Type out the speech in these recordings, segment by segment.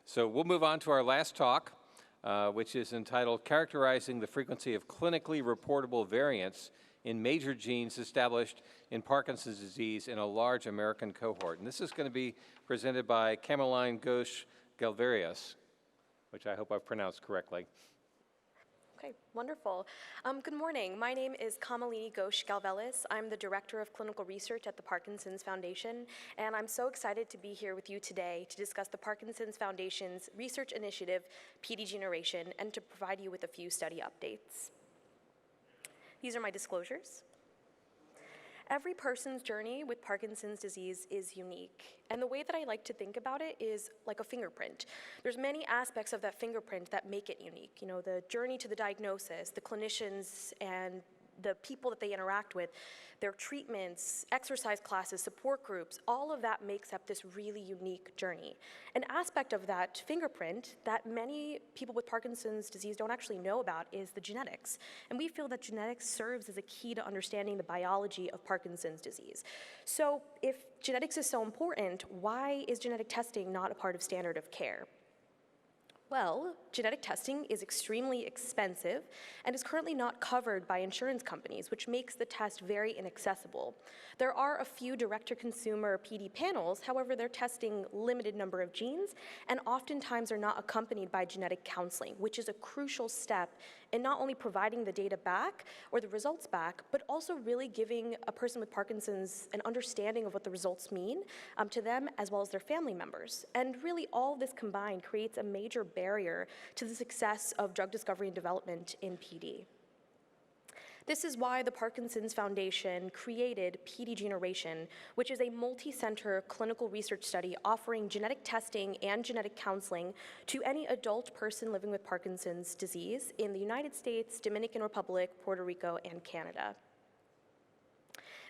So we'll move on to our last talk, which is entitled Characterizing the Frequency of Clinically Reportable Variants in Major Genes Established in Parkinson's Disease in a Large American Cohort. And this is going to be presented by Kamalini Ghosh Galverius, which I hope I've pronounced correctly. Okay, wonderful. Good morning. My name is Kamalini Ghosh Galverius. I'm the Director of Clinical Research at the Parkinson's Foundation, and I'm so excited to be here with you today to discuss the Parkinson's Foundation's research initiative, PD Generation, and to provide you with a few study updates. These are my disclosures. Every person's journey with Parkinson's disease is unique, and the way that I like to think about it is like a fingerprint. There's many aspects of that fingerprint that make it unique. You know, the journey to the diagnosis, the clinicians and the people that they interact with, their treatments, exercise classes, support groups, all of that makes up this really unique journey. An aspect of that fingerprint that many people with Parkinson's disease don't actually know about is the genetics. And we feel that genetics serves as a key to understanding the biology of Parkinson's disease. So if genetics is so important, why is genetic testing not a part of standard of care? Well, genetic testing is extremely expensive and is currently not covered by insurance companies, which makes the test very inaccessible. There are a few direct-to-consumer PD panels, however, they're testing limited number of genes and oftentimes are not accompanied by genetic counseling, which is a crucial step in not only providing the data back or the results back, but also really giving a person with Parkinson's an understanding of what the results mean to them as well as their family members. And really all of this combined creates a major barrier to the success of drug discovery and development in PD. This is why the Parkinson's Foundation created PD Generation, which is a multi-center clinical research study offering genetic testing and genetic counseling to any adult person living with Parkinson's disease in the United States, Dominican Republic, Puerto Rico, and Canada.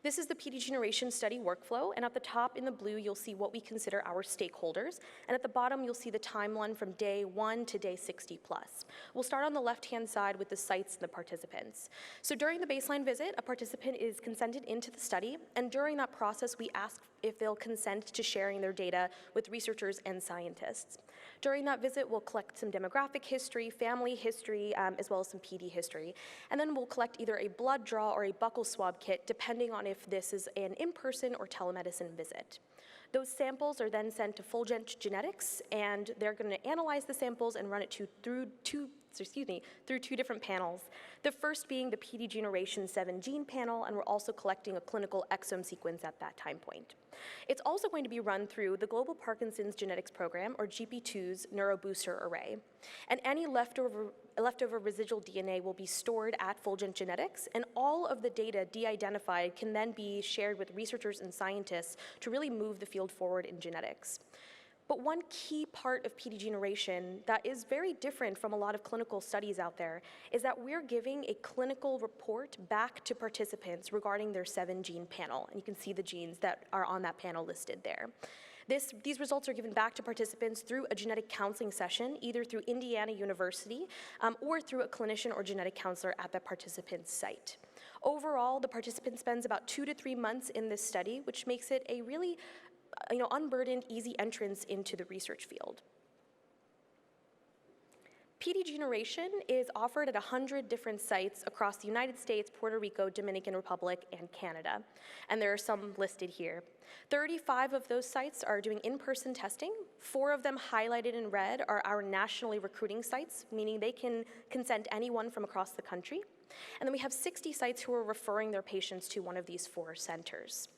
This is the PD Generation study workflow, and at the top in the blue, you'll see what we consider our stakeholders, and at the bottom, you'll see the timeline from day 1 to day 60 plus. We'll start on the left-hand side with the sites and the participants. So during the baseline visit, a participant is consented into the study, and during that process, we ask if they'll consent to sharing their data with researchers and scientists. During that visit, we'll collect some demographic history, family history, as well as some PD history. And then we'll collect either a blood draw or a buccal swab kit, depending on if this is an in-person or telemedicine visit. Those samples are then sent to Fulgent Genetics, and they're going to analyze the samples and run it through two different panels. The first being the PD Generation 7 gene panel, and we're also collecting a clinical exome sequence at that time point. It's also going to be run through the Global Parkinson's Genetics Program, or GP2's NeuroBooster Array. And any leftover residual DNA will be stored at Fulgent Genetics, and all of the data de-identified can then be shared with researchers and scientists to really move the field forward in genetics. But one key part of PD Generation that is very different from a lot of clinical studies out there is that we're giving a clinical report back to participants regarding their 7-gene panel. And you can see the genes that are on that panel listed there. These results are given back to participants through a genetic counseling session, either through Indiana University or through a clinician or genetic counselor at that participant's site. Overall, the participant spends about 2 to 3 months in this study, which makes it a really unburdened, easy entrance into the research field. PD Generation is offered at 100 different sites across the United States, Puerto Rico, Dominican Republic, and Canada. And there are some listed here. 35 of those sites are doing in-person testing. 4 of them highlighted in red are our nationally recruiting sites, meaning they can consent anyone from across the country. And then we have 60 sites who are referring their patients to one of these 4 centers.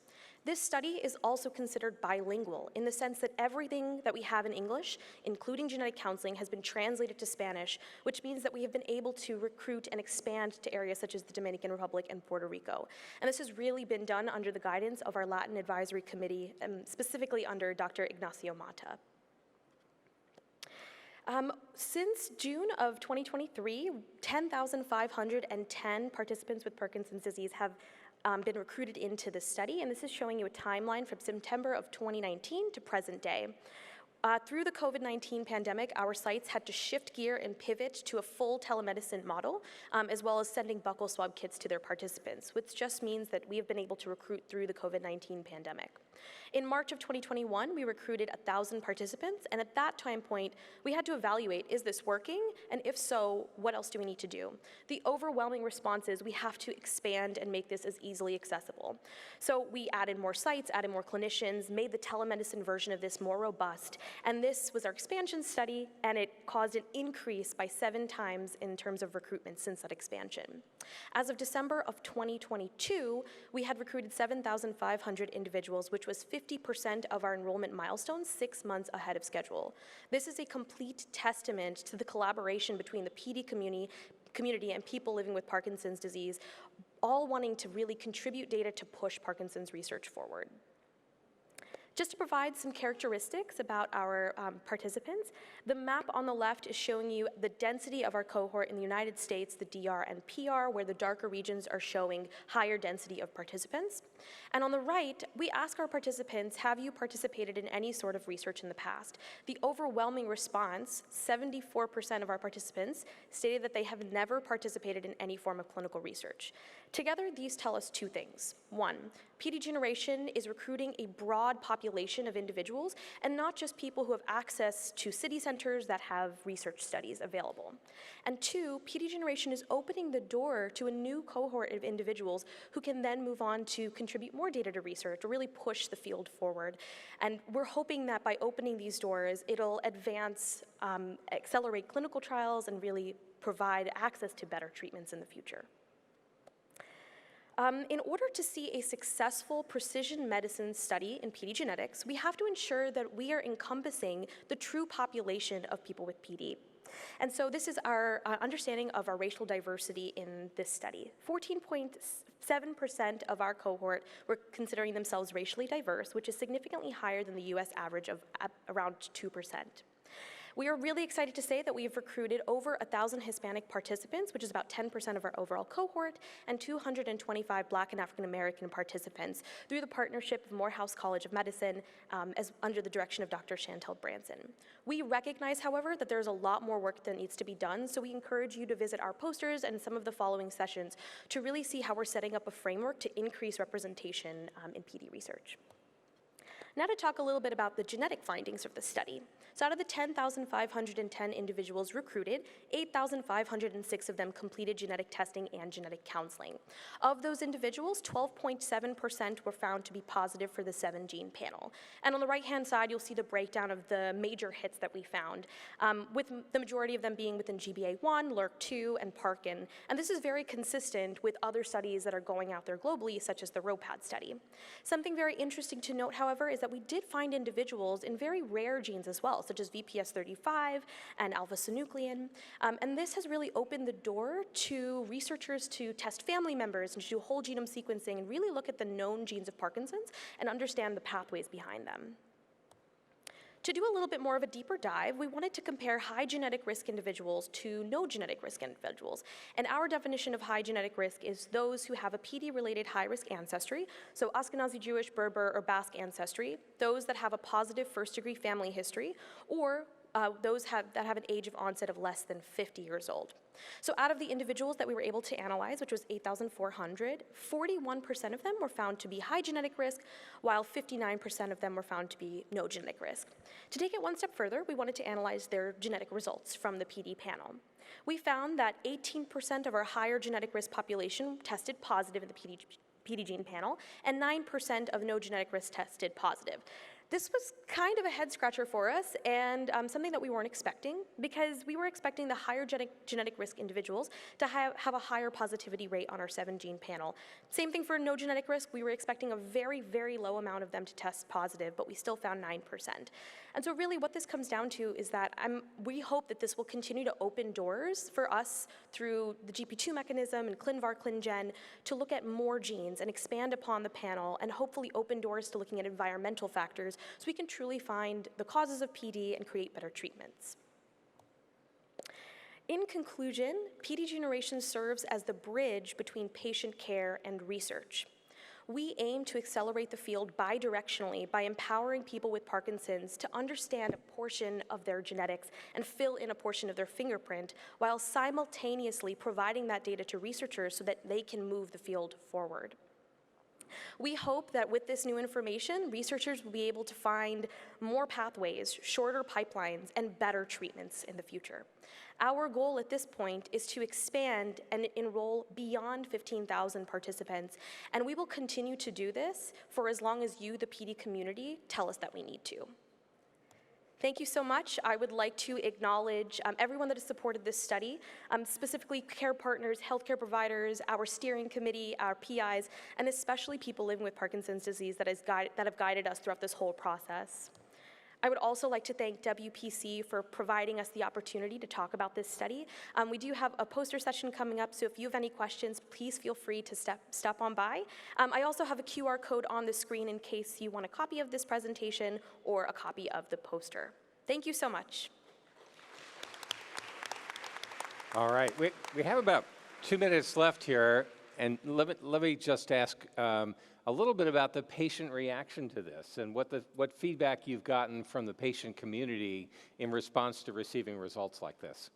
This study is also considered bilingual in the sense that everything that we have in English, including genetic counseling, has been translated to Spanish, which means that we have been able to recruit and expand to areas such as the Dominican Republic and Puerto Rico. And this has really been done under the guidance of our Latin Advisory Committee, specifically under Dr. Ignacio Mata. Since June of 2023, 10,510 participants with Parkinson's disease have been recruited into the study, and this is showing you a timeline from September of 2019 to present day. Through the COVID-19 pandemic, our sites had to shift gear and pivot to a full telemedicine model, as well as sending buccal swab kits to their participants, which just means that we have been able to recruit through the COVID-19 pandemic. In March of 2021, we recruited 1,000 participants, and at that time point, we had to evaluate, is this working? And if so, what else do we need to do? The overwhelming response is we have to expand and make this as easily accessible. So we added more sites, added more clinicians, made the telemedicine version of this more robust, and this was our expansion study, and it caused an increase by 7 times in terms of recruitment since that expansion. As of December of 2022, we had recruited 7,500 individuals, which was 50% of our enrollment milestone 6 months ahead of schedule. This is a complete testament to the collaboration between the PD community and people living with Parkinson's disease, all wanting to really contribute data to push Parkinson's research forward. Just to provide some characteristics about our participants, the map on the left is showing you the density of our cohort in the United States, the DR and PR, where the darker regions are showing higher density of participants. And on the right, we ask our participants, have you participated in any sort of research in the past? The overwhelming response, 74% of our participants, stated that they have never participated in any form of clinical research. Together, these tell us 2 things. 1, PD generation is recruiting a broad population of individuals and not just people who have access to city centers that have research studies available. And 2, PD generation is opening the door to a new cohort of individuals who can then move on to contribute more data to research or really push the field forward. And we're hoping that by opening these doors, it'll advance, accelerate clinical trials and really provide access to better treatments in the future. In order to see a successful precision medicine study in PD genetics, we have to ensure that we are encompassing the true population of people with PD. And so this is our understanding of our racial diversity in this study. 14.7% of our cohort were considering themselves racially diverse, which is significantly higher than the US average of around 2%. We are really excited to say that we have recruited over 1,000 Hispanic participants, which is about 10% of our overall cohort, and 225 Black and African American participants through the partnership of Morehouse College of Medicine as under the direction of Dr. Chantel Branson. We recognize, however, that there's a lot more work that needs to be done, so we encourage you to visit our posters and some of the following sessions to really see how we're setting up a framework to increase representation in PD research. Now to talk a little bit about the genetic findings of the study. So out of the 10,510 individuals recruited, 8,506 of them completed genetic testing and genetic counseling. Of those individuals, 12.7% were found to be positive for the 7-gene panel. And on the right-hand side, you'll see the breakdown of the major hits that we found, with the majority of them being within GBA1, LRRK2, and Parkin. And this is very consistent with other studies that are going out there globally, such as the ROPAD study. Something very interesting to note, however, is that we did find individuals in very rare genes as well, such as VPS35 and alpha-synuclein. And this has really opened the door to researchers to test family members and to do whole genome sequencing and really look at the known genes of Parkinson's and understand the pathways behind them. To do a little bit more of a deeper dive, we wanted to compare high genetic risk individuals to no genetic risk individuals. And our definition of high genetic risk is those who have a PD-related high-risk ancestry, so Ashkenazi Jewish, Berber, or Basque ancestry, those that have a positive first-degree family history, or those that have an age of onset of less than 50 years old. So out of the individuals that we were able to analyze, which was 8,400, 41% of them were found to be high genetic risk, while 59% of them were found to be no genetic risk. To take it one step further, we wanted to analyze their genetic results from the PD panel. We found that 18% of our higher genetic risk population tested positive in the PD gene panel, and 9% of no genetic risk tested positive. This was kind of a head scratcher for us and something that we weren't expecting, because we were expecting the higher genetic risk individuals to have a higher positivity rate on our 7-gene panel. Same thing for no genetic risk. We were expecting a very, very low amount of them to test positive, but we still found 9%. And so really what this comes down to is that we hope that this will continue to open doors for us through the GP2 mechanism and ClinVar, ClinGen to look at more genes and expand upon the panel and hopefully open doors to looking at environmental factors so we can truly find the causes of PD and create better treatments. In conclusion, PD generation serves as the bridge between patient care and research. We aim to accelerate the field bidirectionally by empowering people with Parkinson's to understand a portion of their genetics and fill in a portion of their fingerprint, while simultaneously providing that data to researchers so that they can move the field forward. We hope that with this new information, researchers will be able to find more pathways, shorter pipelines, and better treatments in the future. Our goal at this point is to expand and enroll beyond 15,000 participants, and we will continue to do this for as long as you, the PD community, tell us that we need to. Thank you so much. I would like to acknowledge everyone that has supported this study, specifically care partners, healthcare providers, our steering committee, our PIs, and especially people living with Parkinson's disease that have guided us throughout this whole process. I would also like to thank WPC for providing us the opportunity to talk about this study. We do have a poster session coming up, so if you have any questions, please feel free to step on by. I also have a QR code on the screen in case you want a copy of this presentation or a copy of the poster. Thank you so much. All right, we have about 2 minutes left here, and let me just ask a little bit about the patient reaction to this and what feedback you've gotten from the patient community in response to receiving results like this.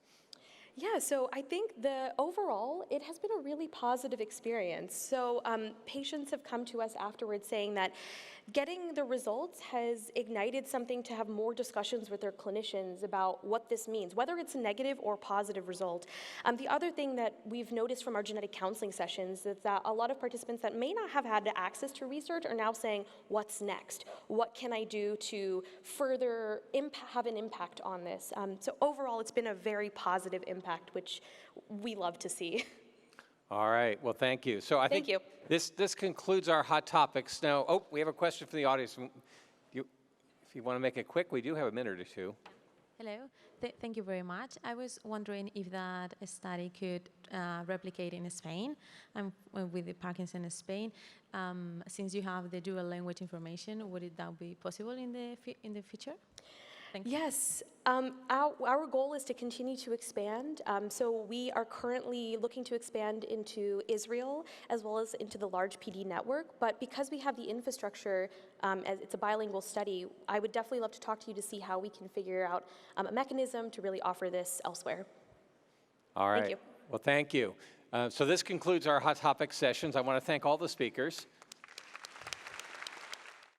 Yeah, so I think overall, it has been a really positive experience. So patients have come to us afterwards saying that getting the results has ignited something to have more discussions with their clinicians about what this means, whether it's a negative or positive result. The other thing that we've noticed from our genetic counseling sessions is that a lot of participants that may not have had access to research are now saying, what's next? What can I do to further have an impact on this? So overall, it's been a very positive impact, which we love to see. All right, well, thank you. So I think this concludes our hot topics. Now, we have a question from the audience. If you want to make it quick, we do have a minute or two. Hello, thank you very much. I was wondering if that study could replicate in Spain, with the Parkinson in Spain. Since you have the dual language information, would that be possible in the future? Thank you. Yes, our goal is to continue to expand. So we are currently looking to expand into Israel as well as into the large PD network. But because we have the infrastructure, as it's a bilingual study, I would definitely love to talk to you to see how we can figure out a mechanism to really offer this elsewhere. All right. Thank you. Well, thank you. So this concludes our hot topic sessions. I want to thank all the speakers.